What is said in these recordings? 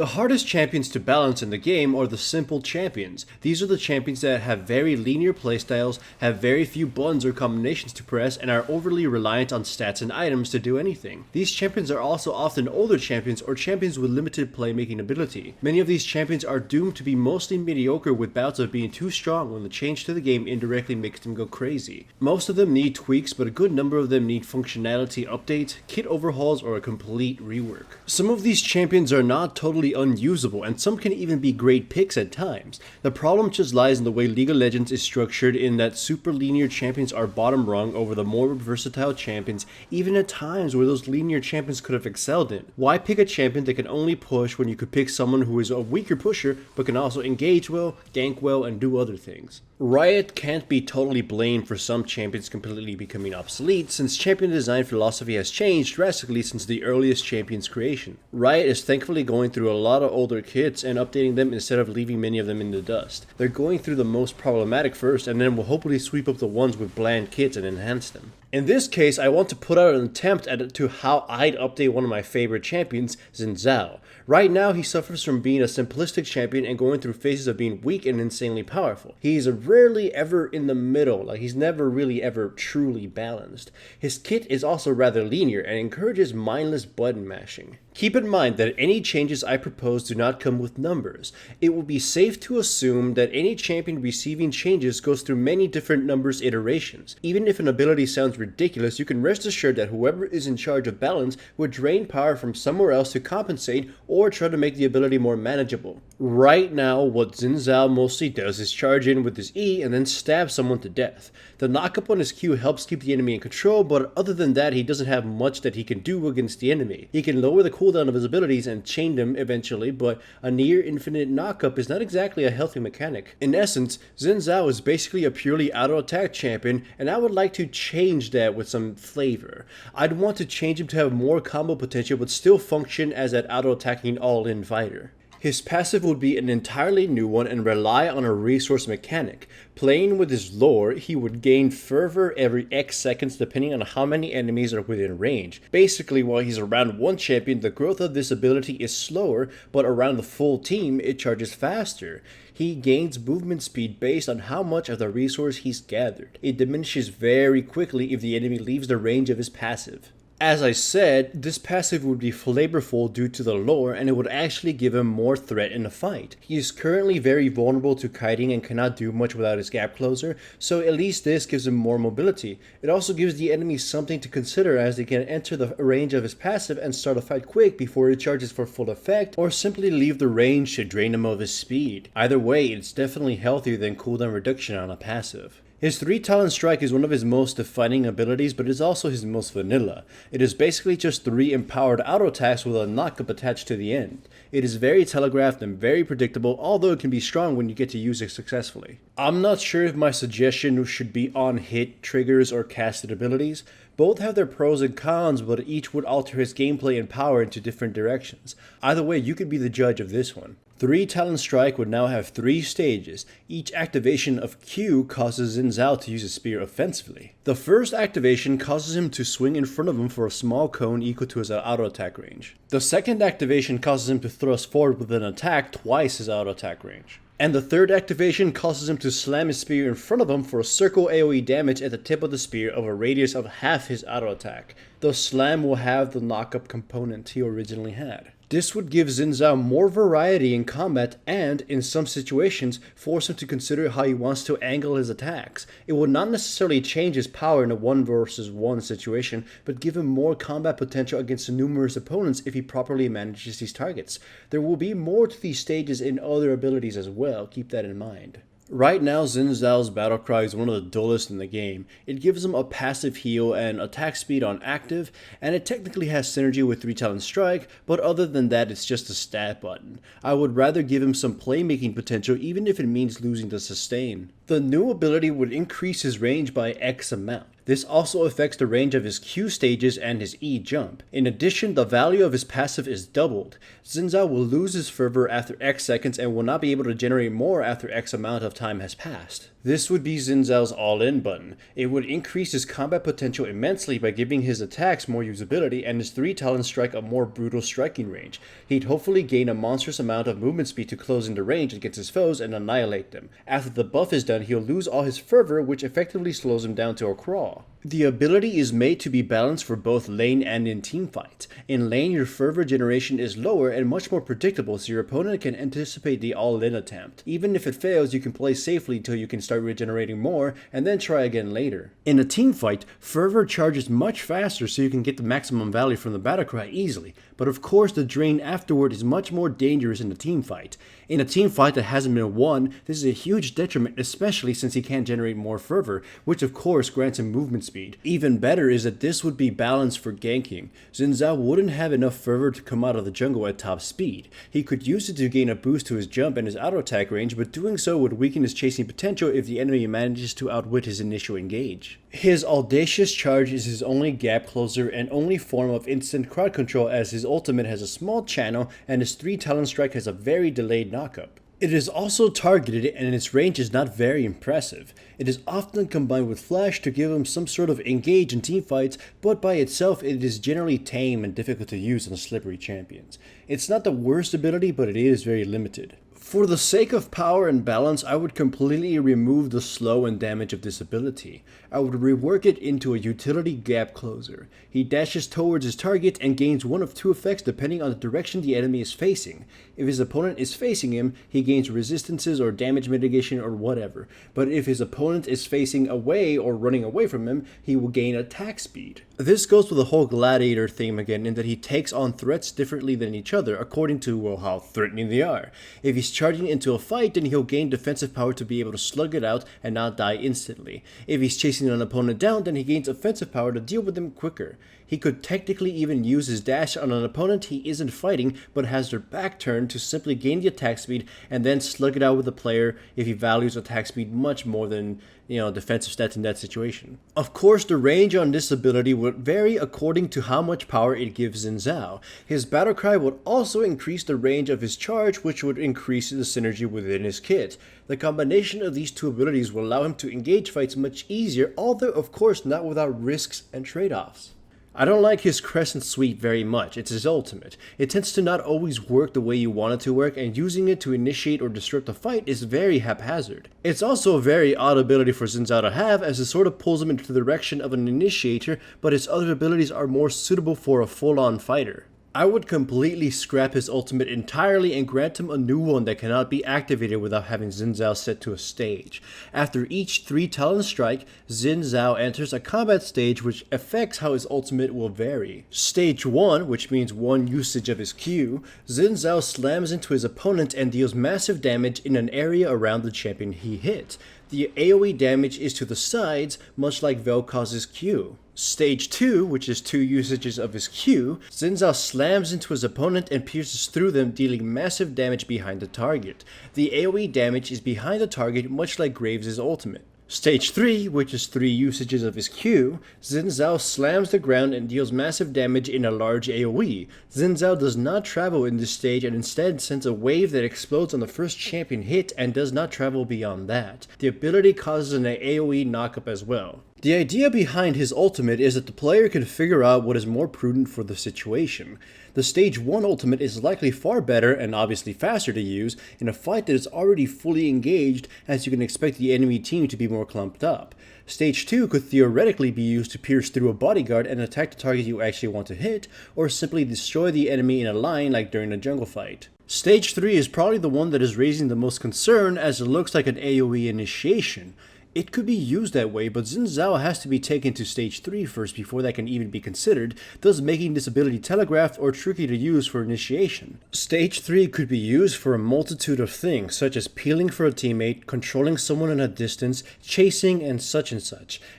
The hardest champions to balance in the game are the simple champions. These are the champions that have very linear playstyles, have very few buttons or combinations to press, and are overly reliant on stats and items to do anything. These champions are also often older champions or champions with limited playmaking ability. Many of these champions are doomed to be mostly mediocre, with bouts of being too strong when the change to the game indirectly makes them go crazy. Most of them need tweaks, but a good number of them need functionality updates, kit overhauls, or a complete rework. Some of these champions are not totally unusable, and some can even be great picks at times. The problem just lies in the way League of Legends is structured, in that super linear champions are bottom rung over the more versatile champions, even at times where those linear champions could have excelled in. Why pick a champion that can only push when you could pick someone who is a weaker pusher but can also engage well, gank well, and do other things? Riot can't be totally blamed for some champions completely becoming obsolete, since champion design philosophy has changed drastically since the earliest champion's creation. Riot is thankfully going through a lot of older kits and updating them instead of leaving many of them in the dust. They're going through the most problematic first, and then will hopefully sweep up the ones with bland kits and enhance them. In this case, I want to put out an attempt to how I'd update one of my favorite champions, Xin Zhao. Right now, he suffers from being a simplistic champion and going through phases of being weak and insanely powerful. He's rarely ever in the middle, like he's never really ever truly balanced. His kit is also rather linear and encourages mindless button mashing. Keep in mind that any changes I propose do not come with numbers. It will be safe to assume that any champion receiving changes goes through many different numbers iterations. Even if an ability sounds ridiculous, you can rest assured that whoever is in charge of balance would drain power from somewhere else to compensate or try to make the ability more manageable. Right now, what Xin Zhao mostly does is charge in with his E and then stab someone to death. The knockup on his Q helps keep the enemy in control, but other than that, he doesn't have much that he can do against the enemy. He can lower the cooldown of his abilities and chain them eventually, but a near infinite knockup is not exactly a healthy mechanic. In essence, Xin Zhao is basically a purely auto-attack champion, and I would like to change that with some flavor. I'd want to change him to have more combo potential but still function as that auto-attacking all-in fighter. His passive would be an entirely new one and rely on a resource mechanic. Playing with his lore, he would gain fervor every X seconds depending on how many enemies are within range. Basically, while he's around one champion, the growth of this ability is slower, but around the full team, it charges faster. He gains movement speed based on how much of the resource he's gathered. It diminishes very quickly if the enemy leaves the range of his passive. As I said, this passive would be flavorful due to the lore, and it would actually give him more threat in the fight. He is currently very vulnerable to kiting and cannot do much without his gap closer, so at least this gives him more mobility. It also gives the enemy something to consider, as they can enter the range of his passive and start a fight quick before it charges for full effect, or simply leave the range to drain him of his speed. Either way, it's definitely healthier than cooldown reduction on a passive. His 3 Talon Strike is one of his most defining abilities, but it is also his most vanilla. It is basically just 3 empowered auto attacks with a knockup attached to the end. It is very telegraphed and very predictable, although it can be strong when you get to use it successfully. I'm not sure if my suggestion should be on hit, triggers, or casted abilities. Both have their pros and cons, but each would alter his gameplay and power into different directions. Either way, you could be the judge of this one. 3 Talon Strike would now have 3 stages. Each activation of Q causes Xin Zhao to use his spear offensively. The first activation causes him to swing in front of him for a small cone equal to his auto attack range. The second activation causes him to thrust forward with an attack twice his auto attack range. And the third activation causes him to slam his spear in front of him for a circle AoE damage at the tip of the spear of a radius of half his auto attack. The slam will have the knockup component he originally had. This would give Xin Zhao more variety in combat and, in some situations, force him to consider how he wants to angle his attacks. It would not necessarily change his power in a 1 versus 1 situation, but give him more combat potential against numerous opponents if he properly manages these targets. There will be more to these stages in other abilities as well, keep that in mind. Right now, Xin Zhao's Battle Cry is one of the dullest in the game. It gives him a passive heal and attack speed on active, and it technically has synergy with 3 Talon Strike, but other than that, it's just a stat button. I would rather give him some playmaking potential even if it means losing the sustain. The new ability would increase his range by X amount. This also affects the range of his Q stages and his E jump. In addition, the value of his passive is doubled. Xin Zhao will lose his fervor after X seconds and will not be able to generate more after X amount of time has passed. This would be Xin Zhao's all-in button. It would increase his combat potential immensely by giving his attacks more usability and his 3 Talon strike a more brutal striking range. He'd hopefully gain a monstrous amount of movement speed to close in the range against his foes and annihilate them. After the buff is done, he'll lose all his fervor, which effectively slows him down to a crawl. The ability is made to be balanced for both lane and in teamfights. In lane, your fervor generation is lower and much more predictable, so your opponent can anticipate the all-in attempt. Even if it fails, you can play safely till you can start regenerating more, and then try again later. In a teamfight, fervor charges much faster so you can get the maximum value from the battle cry easily, but of course the drain afterward is much more dangerous in a teamfight. In a teamfight that hasn't been won, this is a huge detriment, especially since he can't generate more fervor, which of course grants him movement speed. Even better is that this would be balanced for ganking. Xin Zhao wouldn't have enough fervor to come out of the jungle at top speed. He could use it to gain a boost to his jump and his auto attack range, but doing so would weaken his chasing potential if the enemy manages to outwit his initial engage. His Audacious Charge is his only gap closer and only form of instant crowd control, as his ultimate has a small channel and his 3 Talon strike has a very delayed knockup. It is also targeted and its range is not very impressive. It is often combined with Flash to give him some sort of engage in teamfights, but by itself it is generally tame and difficult to use on slippery champions. It's not the worst ability, but it is very limited. For the sake of power and balance, I would completely remove the slow and damage of this ability. I would rework it into a utility gap closer. He dashes towards his target and gains one of 2 effects depending on the direction the enemy is facing. If his opponent is facing him, he gains resistances or damage mitigation or whatever. But if his opponent is facing away or running away from him, he will gain attack speed. This goes with the whole gladiator theme again, in that he takes on threats differently than each other according to, well, how threatening they are. If he's charging into a fight, then he'll gain defensive power to be able to slug it out and not die instantly. If he's chasing an opponent down, then he gains offensive power to deal with them quicker. He could technically even use his dash on an opponent he isn't fighting but has their back turned to simply gain the attack speed and then slug it out with the player if he values attack speed much more than, defensive stats in that situation. Of course, the range on this ability would vary according to how much power it gives Xin Zhao. His battle cry would also increase the range of his charge, which would increase the synergy within his kit. The combination of these 2 abilities will allow him to engage fights much easier, although of course not without risks and trade-offs. I don't like his Crescent Sweep very much. It's his ultimate. It tends to not always work the way you want it to work, and using it to initiate or disrupt a fight is very haphazard. It's also a very odd ability for Xin Zhao to have, as it sort of pulls him into the direction of an initiator, but his other abilities are more suitable for a full-on fighter. I would completely scrap his ultimate entirely and grant him a new one that cannot be activated without having Xin Zhao set to a stage. After each 3 Talon strike, Xin Zhao enters a combat stage which affects how his ultimate will vary. Stage 1, which means 1 usage of his Q, Xin Zhao slams into his opponent and deals massive damage in an area around the champion he hit. The AoE damage is to the sides, much like Vel'Koz's Q. Stage 2, which is 2 usages of his Q, Xin Zhao slams into his opponent and pierces through them, dealing massive damage behind the target. The AoE damage is behind the target, much like Graves' ultimate. Stage 3, which is 3 usages of his Q, Xin Zhao slams the ground and deals massive damage in a large AoE. Xin Zhao does not travel in this stage and instead sends a wave that explodes on the first champion hit and does not travel beyond that. The ability causes an AoE knockup as well. The idea behind his ultimate is that the player can figure out what is more prudent for the situation. The stage 1 ultimate is likely far better and obviously faster to use in a fight that is already fully engaged, as you can expect the enemy team to be more clumped up. Stage 2 could theoretically be used to pierce through a bodyguard and attack the target you actually want to hit, or simply destroy the enemy in a line like during a jungle fight. Stage 3 is probably the one that is raising the most concern, as it looks like an AoE initiation. It could be used that way, but Xin Zhao has to be taken to stage 3 first before that can even be considered, thus making this ability telegraphed or tricky to use for initiation. Stage 3 could be used for a multitude of things, such as peeling for a teammate, controlling someone at a distance, chasing, and such.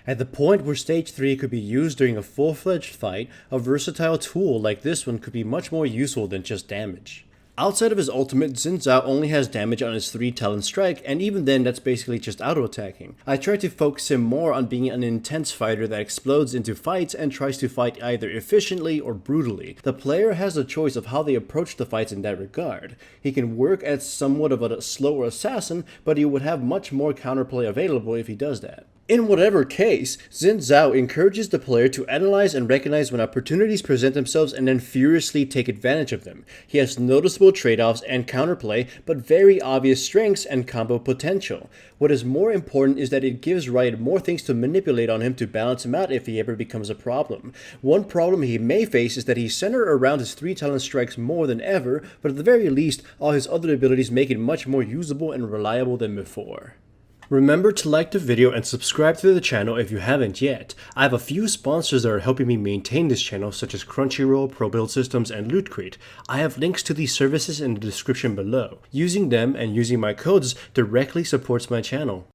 At the point where stage 3 could be used during a full-fledged fight, a versatile tool like this one could be much more useful than just damage. Outside of his ultimate, Xin Zhao only has damage on his 3 Talon strike, and even then that's basically just auto-attacking. I try to focus him more on being an intense fighter that explodes into fights and tries to fight either efficiently or brutally. The player has a choice of how they approach the fights in that regard. He can work as somewhat of a slower assassin, but he would have much more counterplay available if he does that. In whatever case, Xin Zhao encourages the player to analyze and recognize when opportunities present themselves and then furiously take advantage of them. He has noticeable trade-offs and counterplay, but very obvious strengths and combo potential. What is more important is that it gives Riot more things to manipulate on him to balance him out if he ever becomes a problem. One problem he may face is that he's centered around his 3 Talon strikes more than ever, but at the very least, all his other abilities make it much more usable and reliable than before. Remember to like the video and subscribe to the channel if you haven't yet. I have a few sponsors that are helping me maintain this channel, such as Crunchyroll, Pro Build Systems, and Loot Crate. I have links to these services in the description below. Using them and using my codes directly supports my channel.